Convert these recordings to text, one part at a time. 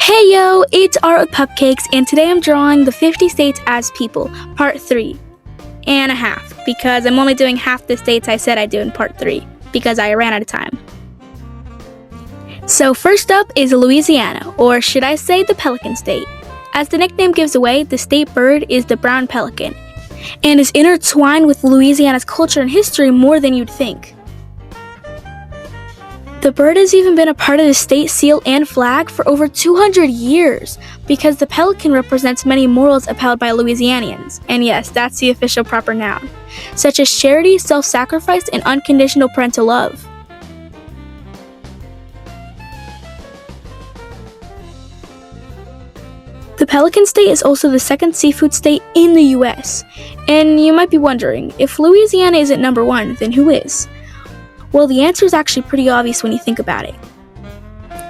Hey yo, it's Art with Pupcakes, and today I'm drawing the 50 states as people, part 3 and a half, because I'm only doing half the states I said I'd do in part 3, because I ran out of time. So first up is Louisiana, or should I say the Pelican State. As the nickname gives away, the state bird is the brown pelican, and is intertwined with Louisiana's culture and history more than you'd think. The bird has even been a part of the state seal and flag for over 200 years because the pelican represents many morals upheld by Louisianians, and yes, that's the official proper noun, such as charity, self-sacrifice, and unconditional parental love. The Pelican State is also the second seafood state in the US, and you might be wondering, if Louisiana isn't number 1, then who is? Well, the answer is actually pretty obvious when you think about it.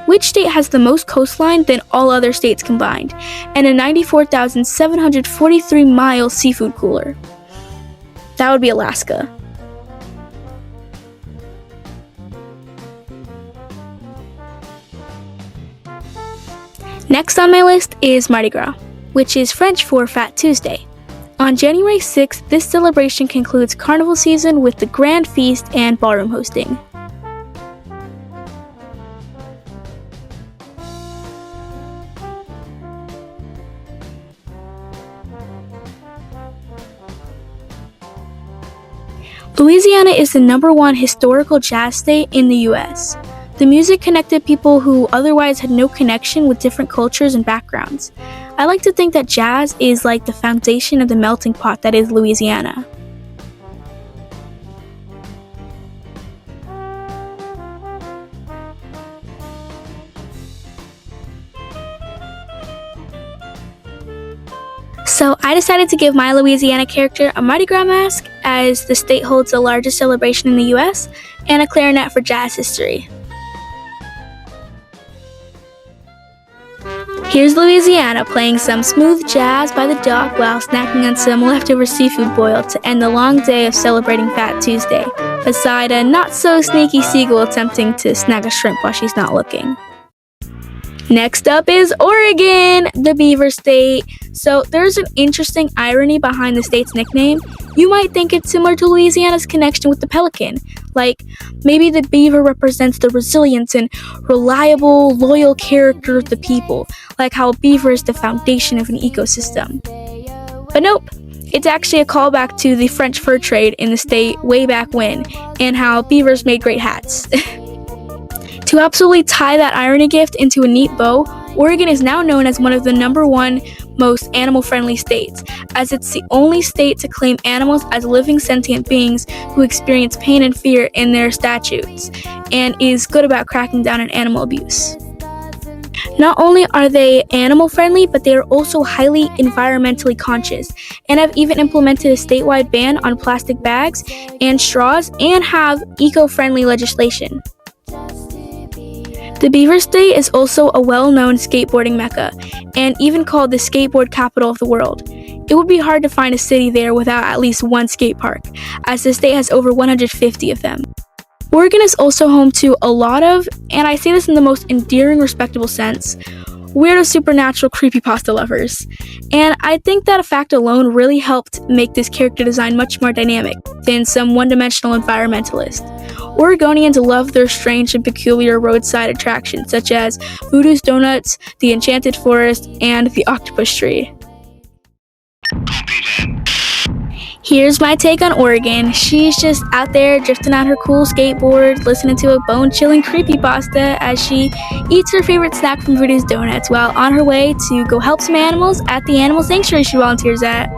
Which state has the most coastline than all other states combined, and a 94,743-mile seafood cooler? That would be Alaska. Next on my list is Mardi Gras, which is French for Fat Tuesday. On January 6th, this celebration concludes carnival season with the grand feast and ballroom hosting. Louisiana is the number 1 historical jazz state in the US. The music connected people who otherwise had no connection with different cultures and backgrounds. I like to think that jazz is like the foundation of the melting pot that is Louisiana. So I decided to give my Louisiana character a Mardi Gras mask, as the state holds the largest celebration in the US, and a clarinet for jazz history. Here's Louisiana playing some smooth jazz by the dock while snacking on some leftover seafood boil to end the long day of celebrating Fat Tuesday, beside a not-so-sneaky seagull attempting to snag a shrimp while she's not looking. Next up is Oregon, the beaver state. So there's an interesting irony behind the state's nickname. You might think it's similar to Louisiana's connection with the pelican. Like, maybe the beaver represents the resilience and reliable, loyal character of the people, like how a beaver is the foundation of an ecosystem. But nope, it's actually a callback to the French fur trade in the state way back when, and how beavers made great hats. To absolutely tie that irony gift into a neat bow, Oregon is now known as one of the number 1 most animal-friendly states, as it's the only state to claim animals as living sentient beings who experience pain and fear in their statutes, and is good about cracking down on animal abuse. Not only are they animal-friendly, but they are also highly environmentally conscious, and have even implemented a statewide ban on plastic bags and straws, and have eco-friendly legislation. The Beaver State is also a well-known skateboarding mecca, and even called the skateboard capital of the world. It would be hard to find a city there without at least one skate park, as the state has over 150 of them. Oregon is also home to a lot of, and I say this in the most endearing, respectable sense, weirdo supernatural creepypasta lovers. And I think that fact alone really helped make this character design much more dynamic than some one-dimensional environmentalist. Oregonians love their strange and peculiar roadside attractions, such as Voodoo's Donuts, the Enchanted Forest, and the Octopus Tree. Here's my take on Oregon. She's just out there drifting on her cool skateboard, listening to a bone-chilling creepypasta as she eats her favorite snack from Voodoo's Donuts while on her way to go help some animals at the animal sanctuary she volunteers at.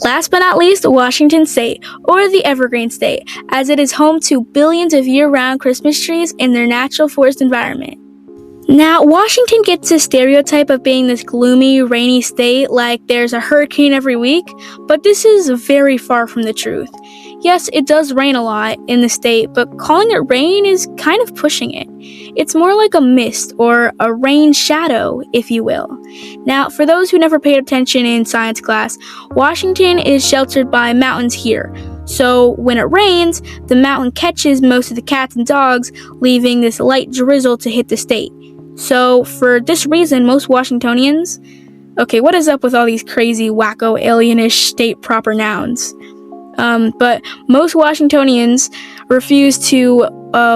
Last but not least, Washington State, or the Evergreen State, as it is home to billions of year-round Christmas trees in their natural forest environment. Now, Washington gets a stereotype of being this gloomy, rainy state, like there's a hurricane every week, but this is very far from the truth. Yes, it does rain a lot in the state, but calling it rain is kind of pushing it. It's more like a mist or a rain shadow, if you will. Now, for those who never paid attention in science class, Washington is sheltered by mountains here. So when it rains, the mountain catches most of the cats and dogs, leaving this light drizzle to hit the state. So for this reason, most Washingtonians... Okay, what is up with all these crazy, wacko, alienish state proper nouns? But most Washingtonians refuse to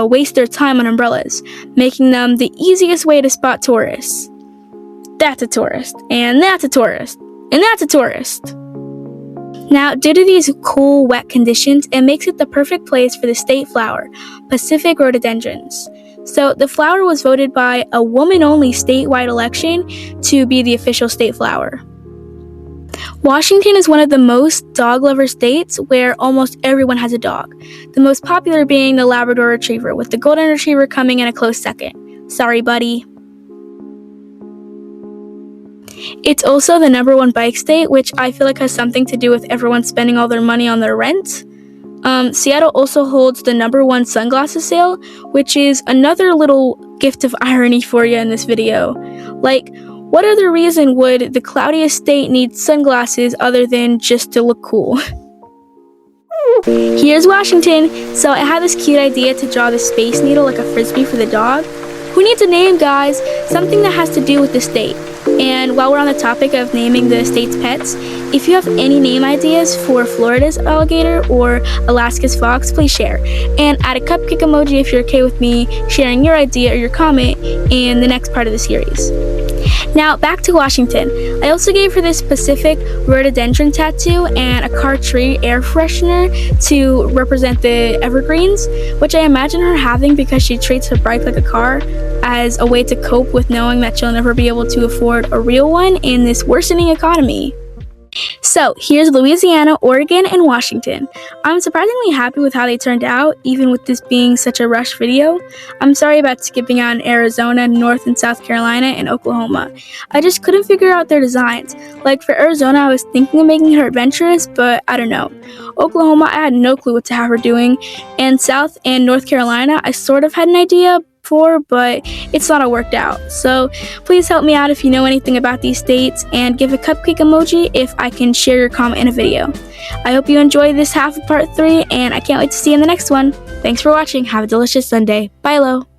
waste their time on umbrellas, making them the easiest way to spot tourists. That's a tourist, and that's a tourist, and that's a tourist. Now, due to these cool, wet conditions, it makes it the perfect place for the state flower, Pacific rhododendrons. So the flower was voted by a woman-only statewide election to be the official state flower. Washington is one of the most dog-lover states where almost everyone has a dog, the most popular being the Labrador Retriever, with the Golden Retriever coming in a close second. Sorry, buddy. It's also the #1 bike state, which I feel like has something to do with everyone spending all their money on their rent. Seattle also holds the #1 sunglasses sale, which is another little gift of irony for you in this video. Like, what other reason would the cloudiest state need sunglasses other than just to look cool? Here's Washington. So I had this cute idea to draw the Space Needle like a frisbee for the dog. Who needs a name, guys? Something that has to do with the state. And while we're on the topic of naming the state's pets, if you have any name ideas for Florida's alligator or Alaska's fox, please share. And add a cupcake emoji if you're okay with me sharing your idea or your comment in the next part of the series. Now, back to Washington. I also gave her this Pacific rhododendron tattoo and a car tree air freshener to represent the evergreens, which I imagine her having because she treats her bike like a car as a way to cope with knowing that she'll never be able to afford a real one in this worsening economy. So, here's Louisiana, Oregon, and Washington. I'm surprisingly happy with how they turned out, even with this being such a rush video. I'm sorry about skipping out on Arizona, North and South Carolina, and Oklahoma. I just couldn't figure out their designs. Like for Arizona, I was thinking of making her adventurous, but I don't know. Oklahoma, I had no clue what to have her doing. And South and North Carolina, I sort of had an idea for, but it's not all worked out. So please help me out if you know anything about these states, and give a cupcake emoji if I can share your comment in a video. I hope you enjoyed this half of part 3, and I can't wait to see you in the next one. Thanks for watching. Have a delicious Sunday. Bye, Lo.